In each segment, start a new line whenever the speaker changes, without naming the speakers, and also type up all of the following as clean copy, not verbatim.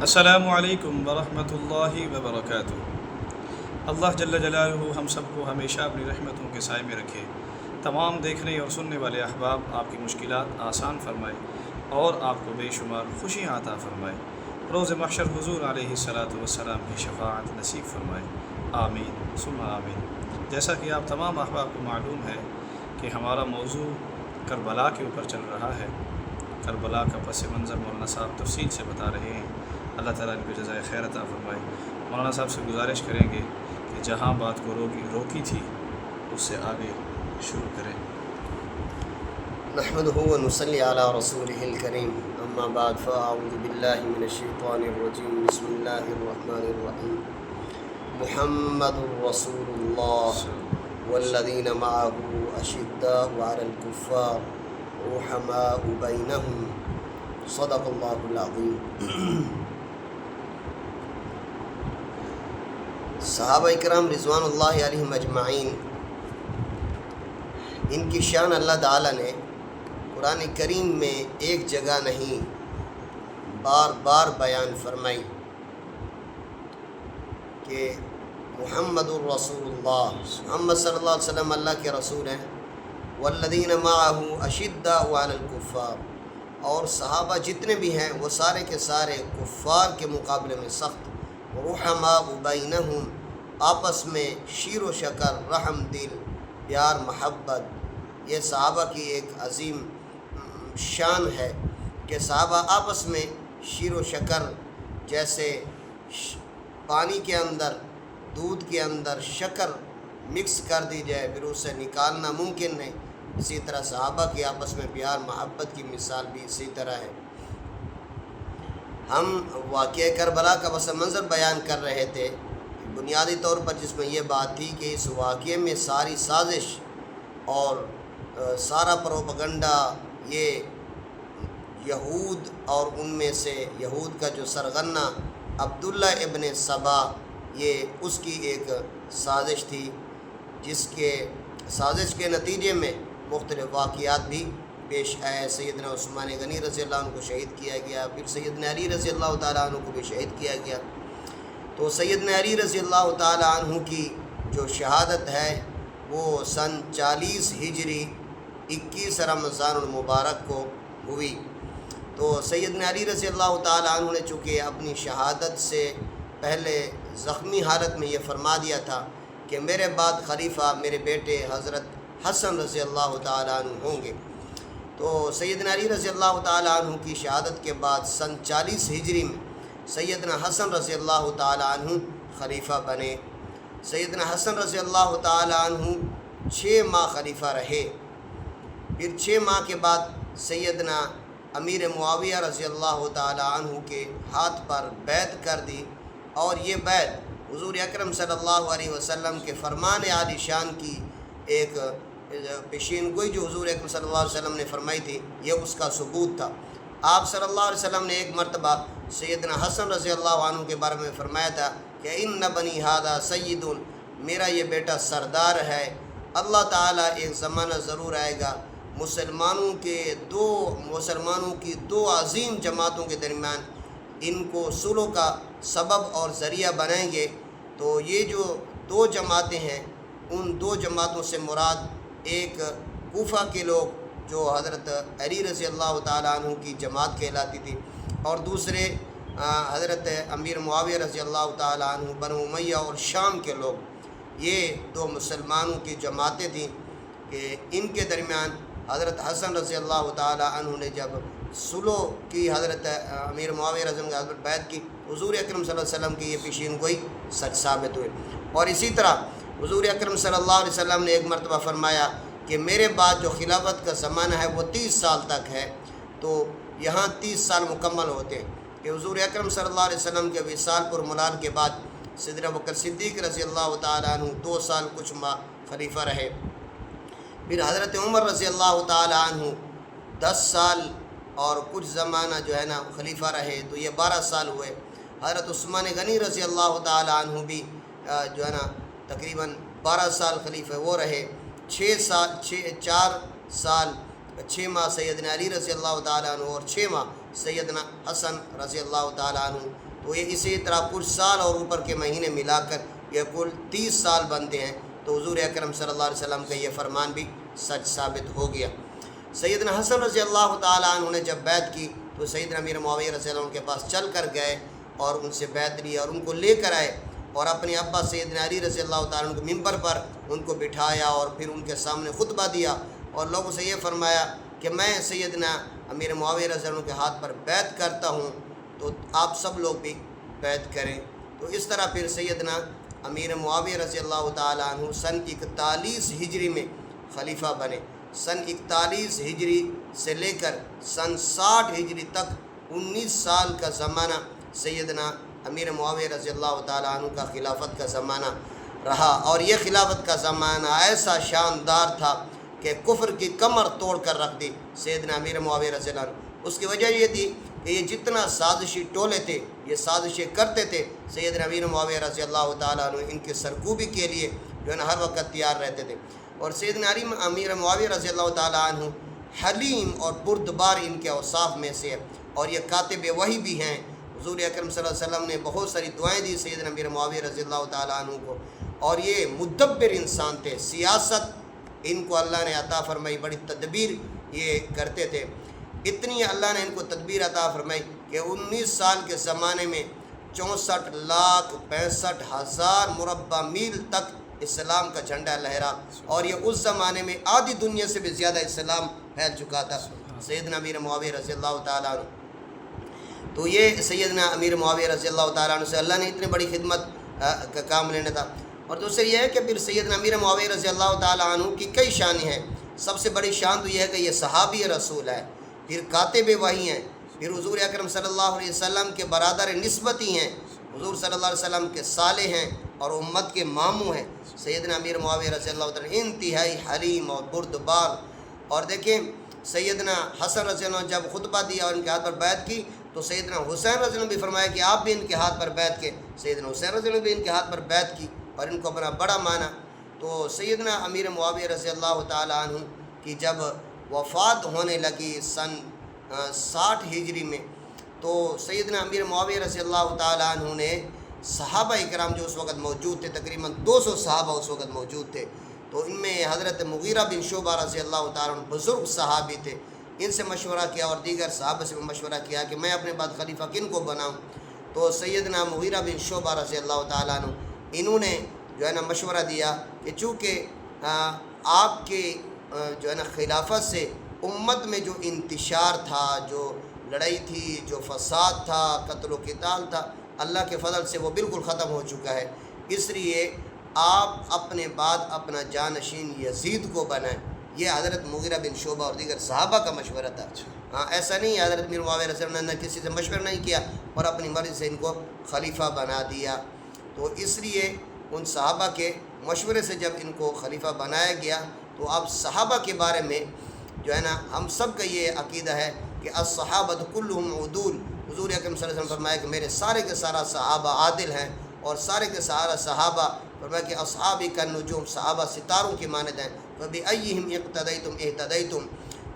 السلام علیکم ورحمۃ اللہ وبرکاتہ۔ اللہ جل جلالہ ہم سب کو ہمیشہ اپنی رحمتوں کے سائے میں رکھے، تمام دیکھنے اور سننے والے احباب آپ کی مشکلات آسان فرمائے اور آپ کو بے شمار خوشیاں عطا فرمائے، روز محشر حضور علیہ الصلاۃ والسلام کی شفاعت نصیب فرمائے، آمین ثم آمین۔ جیسا کہ آپ تمام احباب کو معلوم ہے کہ ہمارا موضوع کربلا کے اوپر چل رہا ہے۔ کربلا کا پس منظر مولانا صاحب تفصیل سے بتا رہے ہیں، اللہ تعالیٰ ان کو جزائے خیر عطا فرمائے۔ مولانا صاحب سے گزارش کریں گے کہ جہاں بات کو روکی تھی اس سے آگے شروع کریں۔
نحمده ونصلي على رسوله الكريم، اما بعد فاعوذ بالله من الشيطان الرجيم، بسم الله الرحمن الرحيم۔ محمد رسول الله والذين معه اشداء على الكفار رحماء بينهم، صدق الله العظيم۔ صحابہ کرام رضوان اللہ علیہم اجمعین، ان کی شان اللہ تعالیٰ نے قرآن کریم میں ایک جگہ نہیں بار بار بیان فرمائی کہ محمد الرسول اللہ، محمد صلی اللہ علیہ وسلم اللہ کے رسول ہیں، والذین معه اشداء علی الکفار، اور صحابہ جتنے بھی ہیں وہ سارے کے سارے کفار کے مقابلے میں سخت، رحماء بینہم، آپس میں شیر و شکر، رحم دل، پیار محبت۔ یہ صحابہ کی ایک عظیم شان ہے کہ صحابہ آپس میں شیر و شکر، جیسے پانی کے اندر دودھ کے اندر شکر مکس کر دی جائے پھر اسے نکالنا ممکن نہیں، اسی طرح صحابہ کے آپس میں پیار محبت کی مثال بھی اسی طرح ہے۔ ہم واقعہ کربلا کا پس منظر بیان کر رہے تھے، بنیادی طور پر جس میں یہ بات تھی کہ اس واقعے میں ساری سازش اور سارا پروپگنڈا یہ یہود اور ان میں سے یہود کا جو سرغنہ عبداللہ ابن سبا، یہ اس کی ایک سازش تھی، جس کے سازش کے نتیجے میں مختلف واقعات بھی پیش آئے۔ سیدنا عثمان غنی رضی اللہ عنہ کو شہید کیا گیا، پھر سیدنا علی رضی اللہ تعالیٰ عنہ کو بھی شہید کیا گیا۔ تو سیدنا علی رضی اللہ تعالیٰ عنہ کی جو شہادت ہے وہ سن 40 ہجری 21 رمضان المبارک کو ہوئی۔ تو سیدنا علی رضی اللہ تعالیٰ عنہ نے چونکہ اپنی شہادت سے پہلے زخمی حالت میں یہ فرما دیا تھا کہ میرے بعد خلیفہ میرے بیٹے حضرت حسن رضی اللہ تعالیٰ عنہ ہوں گے۔ تو سیدنا علی رضی اللہ تعالیٰ عنہ کی شہادت کے بعد سن 40 ہجری میں سیدنا حسن رضی اللہ تعالیٰ عنہ خلیفہ بنے۔ سیدنا حسن رضی اللہ تعالیٰ عنہ 6 ماہ خلیفہ رہے، پھر 6 ماہ کے بعد سیدنا امیر معاویہ رضی اللہ تعالیٰ عنہ کے ہاتھ پر بیعت کر دی، اور یہ بیعت حضور اکرم صلی اللہ علیہ وسلم کے فرمان عالی شان کی ایک پیشین گوئی جو حضور اکرم صلی اللہ علیہ وسلم نے فرمائی تھی، یہ اس کا ثبوت تھا۔ آپ صلی اللہ علیہ وسلم نے ایک مرتبہ سیدنا حسن رضی اللہ عنہ کے بارے میں فرمایا تھا کہ ان بنی ھذا سید، میرا یہ بیٹا سردار ہے، اللہ تعالیٰ ایک زمانہ ضرور آئے گا مسلمانوں کی دو عظیم جماعتوں کے درمیان ان کو صلح کا سبب اور ذریعہ بنائیں گے۔ تو یہ جو 2 جماعتیں ہیں، ان 2 جماعتوں سے مراد ایک کوفہ کے لوگ جو حضرت علی رضی اللہ تعالیٰ عنہ کی جماعت کہلاتی تھی، اور دوسرے حضرت امیر معاویہ رضی اللہ تعالیٰ عنہ بنو امیہ اور شام کے لوگ، یہ 2 مسلمانوں کی جماعتیں تھیں کہ ان کے درمیان حضرت حسن رضی اللہ تعالیٰ عنہ نے جب صلح کی، حضرت امیر معاویہ رضی اللہ عنہ بیعت کی، حضور اکرم صلی اللہ علیہ وسلم کی یہ پیشین گوئی سچ ثابت ہوئی۔ اور اسی طرح حضور اکرم صلی اللہ علیہ وسلم نے ایک مرتبہ فرمایا کہ میرے بعد جو خلافت کا زمانہ ہے وہ 30 سال تک ہے۔ تو یہاں 30 سال مکمل ہوتے ہیں کہ حضور اکرم صلی اللہ علیہ وسلم کے وصال پر ملال کے بعد سیدنا ابوبکر صدیق رضی اللہ تعالیٰ عنہ 2 سال کچھ ماہ خلیفہ رہے، پھر حضرت عمر رضی اللہ تعالیٰ عنہ 10 سال اور کچھ زمانہ جو ہے نا خلیفہ رہے، تو یہ 12 سال ہوئے۔ حضرت عثمان غنی رضی اللہ تعالیٰ عنہ بھی جو ہے نا تقریباً 12 سال خلیفہ وہ رہے۔ 4 سال 6 ماہ سیدنا علی رضی اللہ تعالیٰ عنہ اور 6 ماہ سیدنا حسن رضی اللہ تعالیٰ عنہ تو یہ اسی طرح کچھ سال اور اوپر کے مہینے ملا کر یہ کل 30 سال بنتے ہیں، تو حضور اکرم صلی اللہ علیہ وسلم کا یہ فرمان بھی سچ ثابت ہو گیا۔ سیدنا حسن رضی اللہ تعالیٰ عنہ نے جب بیعت کی تو سیدنا امیر معاویہ رضی اللہ عنہ کے پاس چل کر گئے اور ان سے بیعت لی اور ان کو لے کر آئے، اور اپنے ابا سیدنا علی رضی اللہ تعالیٰ عنہ کو ممبر پر ان کو بٹھایا اور پھر ان کے سامنے خطبہ دیا اور لوگوں سے یہ فرمایا کہ میں سیدنا امیر معاویہ رضی اللہ عنہ کے ہاتھ پر بیعت کرتا ہوں، تو آپ سب لوگ بھی بیعت کریں۔ تو اس طرح پھر سیدنا امیر معاویہ رضی اللہ تعالیٰ عنہ سن 41 ہجری میں خلیفہ بنے۔ سن 41 ہجری سے لے کر سن 60 ہجری تک 19 سال کا زمانہ سیدنا امیر معاویہ رضی اللہ تعالیٰ عنہ کا خلافت کا زمانہ رہا، اور یہ خلافت کا زمانہ ایسا شاندار تھا کہ کفر کی کمر توڑ کر رکھ دی سیدنا امیر معاویہ رضی اللہ عنہ۔ اس کی وجہ یہ تھی کہ یہ جتنا سازشی ٹولے تھے یہ سازشیں کرتے تھے، سیدنا امیر معاویہ رضی اللہ تعالیٰ عنہ ان کے سرکوبی کے لیے جو ہے نا ہر وقت تیار رہتے تھے۔ اور سیدنا امیر معاویہ رضی اللہ تعالیٰ عنہ حلیم اور بردبار ان کے اوصاف میں سے ہے، اور یہ کاتب وحی بھی ہیں۔ حضور اکرم صلی اللہ علیہ وسلم نے بہت ساری دعائیں دی سیدنا امیر معاویہ رضی اللہ تعالیٰ عنہ کو، اور یہ مدبر انسان تھے، سیاست ان کو اللہ نے عطا فرمائی، بڑی تدبیر یہ کرتے تھے۔ اتنی اللہ نے ان کو تدبیر عطا فرمائی کہ 19 سال کے زمانے میں 64,65,000 مربع میل تک اسلام کا جھنڈا لہرا، اور یہ اس زمانے میں آدھی دنیا سے بھی زیادہ اسلام پھیل چکا تھا سیدنا امیر معاویہ رضی اللہ تعالیٰ عنہ۔ تو یہ سیدنا امیر معاویہ رضی اللہ تعالیٰ عنہ سے اللہ نے اتنی بڑی خدمت کا کام لینا تھا۔ اور دوسری یہ ہے کہ پھر سیدنا امیر معاویہ رضی اللہ تعالیٰ عنہ کی کئی شانیں ہیں۔ سب سے بڑی شان تو یہ ہے کہ یہ صحابی رسول ہے، پھر کاتب وحی ہیں، پھر حضور اکرم صلی اللہ علیہ وسلم کے برادر نسبتی ہیں، حضور صلی اللہ علیہ وسلم کے صالح ہیں اور امت کے ماموں ہیں۔ سیدنا امیر معاویہ رضی اللہ تعالیٰ انتہائی حلیم اور بردبار۔ اور دیکھیں سیدنا حسن رضی اللہ عنہ جب خطبہ دیا اور ان کے ہاتھ پر بیعت کی تو سیدنا حسین رضی اللہ عنہ بھی فرمایا کہ آپ بھی ان کے ہاتھ پر بیعت کے، سیدنا حسین رضی اللہ عنہ بھی ان کے ہاتھ پر بیعت کی اور ان کو اپنا بڑا مانا۔ تو سیدنا امیر معاویہ رضی اللہ تعالیٰ عنہ کی جب وفات ہونے لگی سن 60 ہجری میں، تو سیدنا امیر معاویہ رضی اللہ تعالیٰ عنہ نے صحابہ اکرام جو اس وقت موجود تھے، تقریباً 200 صحابہ اس وقت موجود تھے، تو ان میں حضرت مغیرہ بن شعبہ رضی اللہ تعالیٰ عنہ بزرگ صحابی تھے، ان سے مشورہ کیا اور دیگر صحابہ سے مشورہ کیا کہ میں اپنے بعد خلیفہ کن کو بناؤں۔ تو سیدنا مغیرہ بن شعبہ رضی اللہ تعالیٰ عنہ انہوں نے جو ہے نا مشورہ دیا کہ چونکہ آپ کے جو ہے نا خلافت سے امت میں جو انتشار تھا، جو لڑائی تھی، جو فساد تھا، قتل و قتال تھا، اللہ کے فضل سے وہ بالکل ختم ہو چکا ہے، اس لیے آپ اپنے بعد اپنا جانشین یزید کو بنائیں۔ یہ حضرت مغیرہ بن شعبہ اور دیگر صحابہ کا مشورہ تھا۔ ایسا نہیں ہے حضرت امیر معاویہ رضی اللہ عنہ نے کسی سے مشورہ نہیں کیا اور اپنی مرضی سے ان کو خلیفہ بنا دیا۔ تو اس لیے ان صحابہ کے مشورے سے جب ان کو خلیفہ بنایا گیا تو اب صحابہ کے بارے میں جو ہے نا ہم سب کا یہ عقیدہ ہے کہ الصحابۃ کلہم عدول۔ حضور اکرم صلی اللہ علیہ وسلم فرمایا کہ میرے سارے کے سارا صحابہ عادل ہیں، اور سارے کے سارا صحابہ فرمایا کہ اصحابی کالنجوم، صحابہ ستاروں کی مانند ہیں، فبأیہم اقتدیتم اہتدیتم،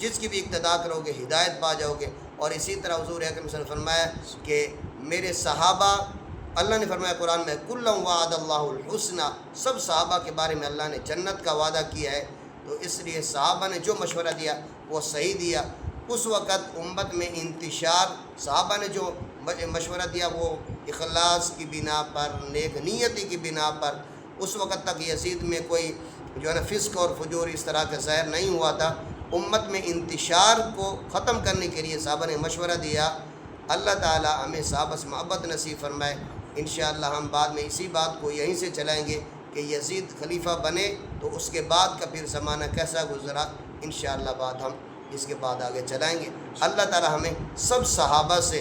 جس کی بھی اقتدا کرو گے ہدایت پا جاؤ گے۔ اور اسی طرح حضور اکرم صلی اللہ علیہ وسلم فرمایا کہ میرے صحابہ، اللہ نے فرمایا قرآن میں کلا وعد اللہ الحسنى، سب صحابہ کے بارے میں اللہ نے جنت کا وعدہ کیا ہے۔ تو اس لیے صحابہ نے جو مشورہ دیا وہ صحیح دیا۔ اس وقت امت میں انتشار، صحابہ نے جو مشورہ دیا وہ اخلاص کی بنا پر، نیک نیتی کی بنا پر، اس وقت تک یزید میں کوئی جو ہے نا فسق اور فجور اس طرح کا ظاہر نہیں ہوا تھا۔ امت میں انتشار کو ختم کرنے کے لیے صحابہ نے مشورہ دیا۔ اللہ تعالی ہمیں صحابہ سے محبت نصیب فرمائے۔ انشاءاللہ ہم بعد میں اسی بات کو یہیں سے چلائیں گے کہ یزید خلیفہ بنے تو اس کے بعد کا پھر زمانہ کیسا گزرا، انشاءاللہ بعد ہم اس کے بعد آگے چلائیں گے۔ اللہ تعالی ہمیں سب صحابہ سے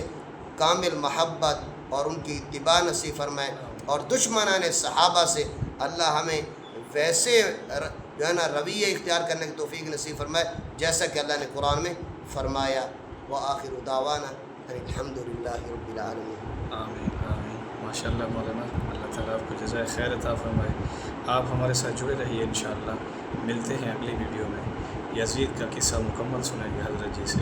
کامل محبت اور ان کی اتباع نصیب فرمائے، اور دشمنان صحابہ سے اللہ ہمیں ویسے جو ہے نا رویہ اختیار کرنے کی توفیق نصیب فرمائے جیسا کہ اللہ نے قرآن میں فرمایا۔ وآخر دعوانا الحمدللہ رب العالمین۔
آمین آمین۔ ماشاء اللہ مولانا، اللہ تعالیٰ آپ کو جزائے خیر عطا فرمائے۔ آپ ہمارے ساتھ جڑے رہیے، انشاءاللہ ملتے ہیں اگلی ویڈیو میں۔ یزید کا قصہ مکمل سنیں گے حضرت جی سے۔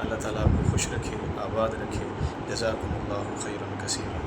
اللہ تعالیٰ آپ کو خوش رکھے، آباد رکھے۔ جزاکم اللہ خیرا کثیرا۔